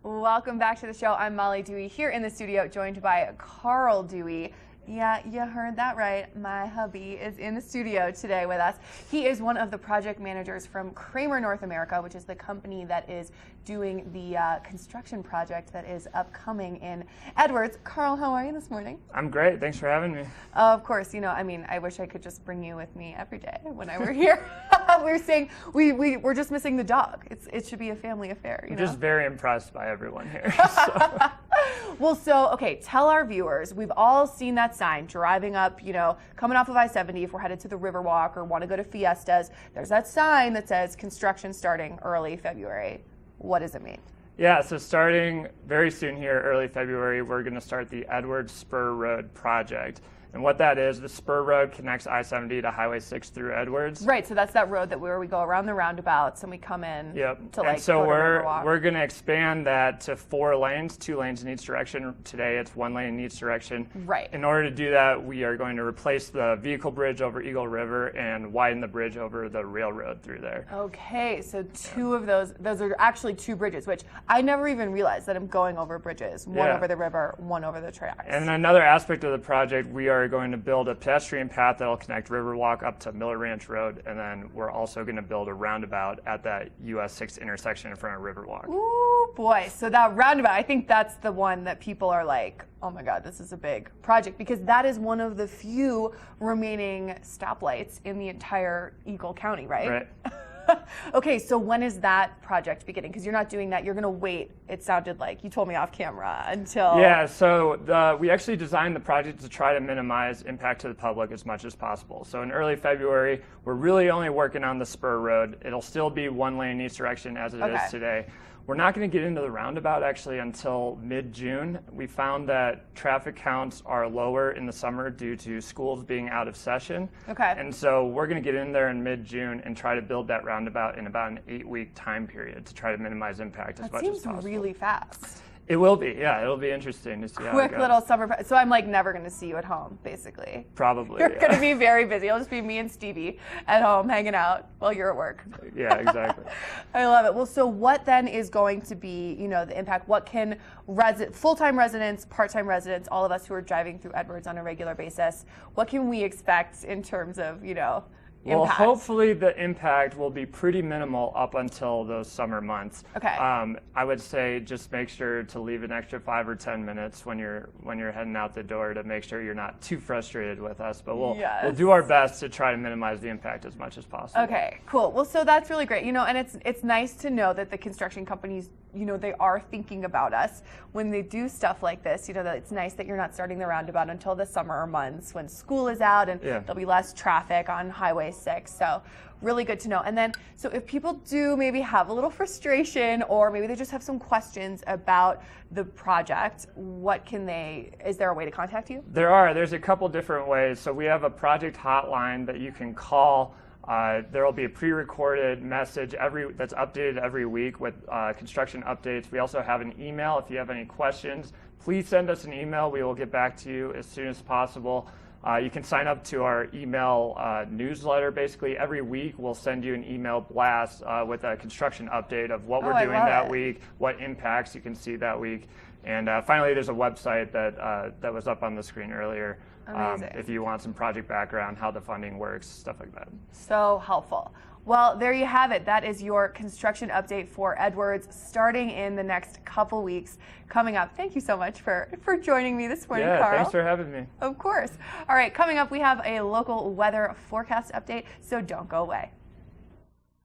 Welcome back to the show. I'm Molly Dewey here in the studio, joined by Carl Dewey. Yeah, you heard that right. My hubby is in the studio today with us. He is one of the project managers from Kramer North America, which is the company that is doing the construction project that is upcoming in Edwards. Carl, how are you this morning? I'm great. Thanks for having me. Of course. You know, I mean, I wish I could just bring you with me every day when I were here. We were saying we're just missing the dog. It should be a family affair. I'm just very impressed by everyone here. So. Well, so, okay, tell our viewers, we've all seen that sign driving up, coming off of I-70 if we're headed to the Riverwalk or want to go to Fiestas. There's that sign that says construction starting early February. What does it mean? Yeah, so starting very soon here, early February, we're going to start the Edwards Spur Road project. And what that is, the Spur Road connects I-70 to Highway 6 through Edwards. Right, so that's that road where we go around the roundabouts and we come in to and so go to Riverwalk. we're going to expand that to 4 lanes, 2 lanes in each direction. Today it's 1 lane in each direction. Right. In order to do that, we are going to replace the vehicle bridge over Eagle River and widen the bridge over the railroad through there. Okay, so 2 of those are actually 2 bridges, which I never even realized that I'm going over bridges. One over the river, one over the tracks. And another aspect of the project, we are going to build a pedestrian path that will connect Riverwalk up to Miller Ranch Road, and then we're also going to build a roundabout at that US 6 intersection in front of Riverwalk. Ooh, boy. So that roundabout, I think that's the one that people are like, oh my God, this is a big project, because that is one of the few remaining stoplights in the entire Eagle County, right? Right. Okay, so when is that project beginning? Because you're not doing that. You're going to wait, it sounded like. You told me off camera until... Yeah, so we actually designed the project to try to minimize impact to the public as much as possible. So in early February, we're really only working on the Spur Road. It'll still be 1 lane in each direction as it is today. We're not going to get into the roundabout actually until mid-June. We found that traffic counts are lower in the summer due to schools being out of session. Okay. And so we're going to get in there in mid-June and try to build that roundabout in about an 8-week time period to try to minimize impact as much as possible. That seems really fast. It will be, yeah. It'll be interesting to see how it goes. Quick little summer. So I'm like never going to see you at home, basically. Probably. You're going to be very busy. It'll just be me and Stevie at home hanging out while you're at work. Yeah, exactly. I love it. Well, so what then is going to be, the impact? What can full-time residents, part-time residents, all of us who are driving through Edwards on a regular basis, what can we expect in terms of, Well, impact? hopefully the impact will be pretty minimal up until those summer months. Okay. I would say just make sure to leave an extra 5 or 10 minutes when you're heading out the door to make sure you're not too frustrated with us. But we'll do our best to try to minimize the impact as much as possible. Okay, cool. Well, so that's really great. And it's nice to know that the construction companies, they are thinking about us when they do stuff like this. That it's nice that you're not starting the roundabout until the summer months when school is out and there'll be less traffic on Highway 6. So really good to know. And then, so if people do maybe have a little frustration or maybe they just have some questions about the project, is there a way to contact you? There's a couple different ways. So we have a project hotline that you can call. There will be a pre-recorded message that's updated every week with construction updates. We also have an email. If you have any questions, please send us an email. We will get back to you as soon as possible. You can sign up to our email newsletter. Basically, every week we'll send you an email blast with a construction update of what we're doing that week, what impacts you can see that week. And finally, there's a website that was up on the screen earlier. If you want some project background, how the funding works, stuff like that. So helpful. Well, there you have it. That is your construction update for Edwards starting in the next couple weeks coming up. Thank you so much for joining me this morning, Carl. Thanks for having me. Of course. All right, coming up, we have a local weather forecast update, so don't go away.